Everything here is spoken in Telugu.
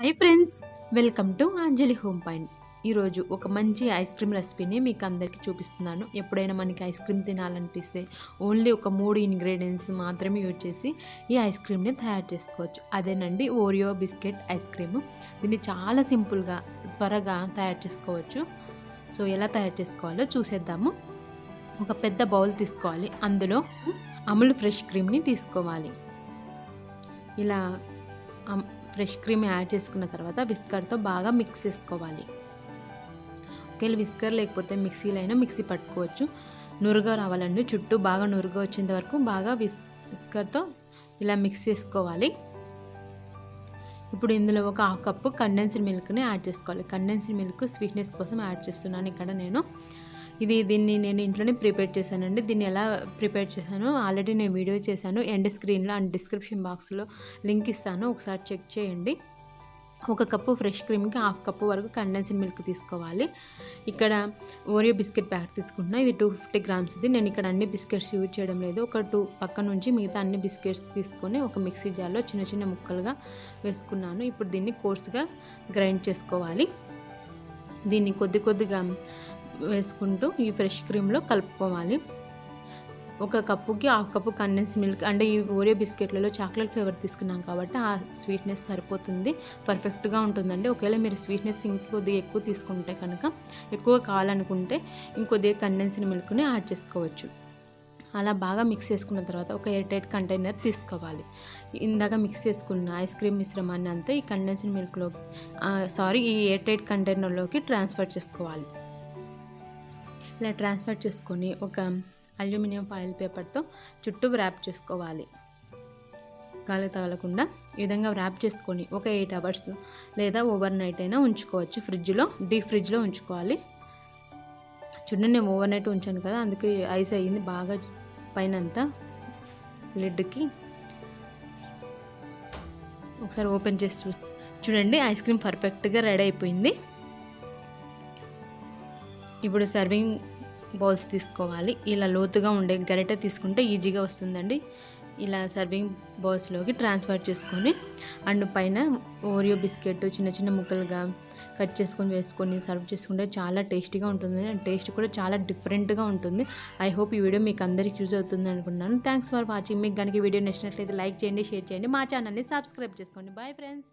Hi friends, welcome to Anjali home point. ఈరోజు ఒక మంచి ఐస్ క్రీమ్ రెసిపీని మీకు అందరికీ చూపిస్తున్నాను. ఎప్పుడైనా మనకి ఐస్ క్రీమ్ తినాలనిపిస్తే ఓన్లీ ఒక 3 ఇంగ్రీడియంట్స్ మాత్రమే యూజ్ చేసి ఈ ఐస్ క్రీమ్ని తయారు చేసుకోవచ్చు. అదేనండి ఓరియో బిస్కెట్ ఐస్ క్రీమ్. దీన్ని చాలా సింపుల్గా త్వరగా తయారు చేసుకోవచ్చు. సో ఎలా తయారు చేసుకోవాలో చూసేద్దాము. ఒక పెద్ద బౌల్ తీసుకోవాలి. అందులో అమూల్ ఫ్రెష్ క్రీమ్ని తీసుకోవాలి. ఇలా ఫ్రెష్ క్రీమ్ యాడ్ చేసుకున్న తర్వాత విస్కర్తో బాగా మిక్స్ చేసుకోవాలి. ఒకవేళ విస్కర్ లేకపోతే మిక్సీలో అయినా మిక్సీ పట్టుకోవచ్చు. నురుగా రావాలండి, చుట్టూ బాగా నురుగా వచ్చేంత వరకు బాగా విస్కర్తో ఇలా మిక్స్ చేసుకోవాలి. ఇప్పుడు ఇందులో ఒక 1/2 కప్పు కండెన్స్డ్ మిల్క్ని యాడ్ చేసుకోవాలి. కండెన్స్డ్ మిల్క్ స్వీట్నెస్ కోసం యాడ్ చేస్తున్నాను ఇక్కడ నేను. దీన్ని నేను ఇంట్లోనే ప్రిపేర్ చేశానండి. దీన్ని ఎలా ప్రిపేర్ చేశానో ఆల్రెడీ నేను వీడియో చేశాను. ఎండ్ స్క్రీన్లో అండ్ డిస్క్రిప్షన్ బాక్స్లో లింక్ ఇస్తాను, ఒకసారి చెక్ చేయండి. 1 కప్పు ఫ్రెష్ క్రీమ్కి 1/2 కప్పు వరకు కండెన్స్డ్ మిల్క్ తీసుకోవాలి. ఇక్కడ ఓరియో బిస్కెట్ ప్యాకెట్ తీసుకుంటున్నా. ఇది 250 గ్రామ్స్. నేను ఇక్కడ అన్ని బిస్కెట్స్ యూజ్ చేయడం లేదు. ఒక 2 పక్క నుంచి మిగతా అన్ని బిస్కెట్స్ తీసుకొని ఒక మిక్సీ జార్లో చిన్న చిన్న ముక్కలుగా వేసుకున్నాను. ఇప్పుడు దీన్ని కోర్స్గా గ్రైండ్ చేసుకోవాలి. దీన్ని కొద్దిగా వేసుకుంటూ ఈ ఫ్రెష్ క్రీమ్లో కలుపుకోవాలి. 1 కప్పుకి 1/2 కప్పు కండెన్స్ మిల్క్, అంటే ఈ ఓరియో బిస్కెట్లలో చాక్లెట్ ఫ్లేవర్ తీసుకున్నాం కాబట్టి ఆ స్వీట్నెస్ సరిపోతుంది, పర్ఫెక్ట్గా ఉంటుందండి. ఒకవేళ మీరు స్వీట్నెస్ ఇంకొద్దిగా ఎక్కువ తీసుకుంటే కనుక, ఎక్కువ కావాలనుకుంటే ఇంకొద్దిగా కండెన్స్డ్ మిల్క్ని యాడ్ చేసుకోవచ్చు. అలా బాగా మిక్స్ చేసుకున్న తర్వాత ఒక ఎయిర్ టైట్ కంటైనర్ తీసుకోవాలి. ఇందాక మిక్స్ చేసుకున్న ఐస్ క్రీమ్ మిశ్రమాన్ని అంతా ఈ కండెన్స్డ్ మిల్క్లో ఈ ఎయిర్ టైట్ కంటైనర్లోకి ట్రాన్స్ఫర్ చేసుకోవాలి. ఇలా ట్రాన్స్ఫర్ చేసుకొని ఒక అల్యూమినియం ఫాయిల్ పేపర్తో చుట్టూ ర్యాప్ చేసుకోవాలి, గాలి తగలకుండా. ఈ విధంగా ర్యాప్ చేసుకొని ఒక 8 అవర్స్ లేదా ఓవర్ నైట్ అయినా ఉంచుకోవచ్చు. డీప్ ఫ్రిడ్జ్లో ఉంచుకోవాలి. చూడండి, నేను ఓవర్ నైట్ ఉంచాను కదా, అందుకే ఐస్ అయ్యింది బాగా పైన అంతా లిడ్కి. ఒకసారి ఓపెన్ చేసి చూడండి, ఐస్ క్రీమ్ పర్ఫెక్ట్గా రెడీ అయిపోయింది. ఇప్పుడు సర్వింగ్ బౌల్స్ తీసుకోవాలి. ఇలా లోతుగా ఉండే గరిటె తీసుకుంటే ఈజీగా వస్తుందండి. ఇలా సర్వింగ్ బౌల్స్లోకి ట్రాన్స్ఫర్ చేసుకొని అండ్ పైన ఓరియో బిస్కెట్ చిన్న చిన్న ముక్కలుగా కట్ చేసుకొని వేసుకొని సర్వ్ చేసుకుంటే చాలా టేస్టీగా ఉంటుంది. అండ్ టేస్ట్ కూడా చాలా డిఫరెంట్గా ఉంటుంది. ఐ హోప్ ఈ వీడియో మీకు అందరికీ యూజ్ అవుతుంది అనుకుంటున్నాను. Thanks for watching. మీకు కనుక ఈ వీడియో నచ్చినట్లయితే లైక్ చేయండి, షేర్ చేయండి, మా ఛానల్ని సబ్స్క్రైబ్ చేసుకోండి. Bye friends.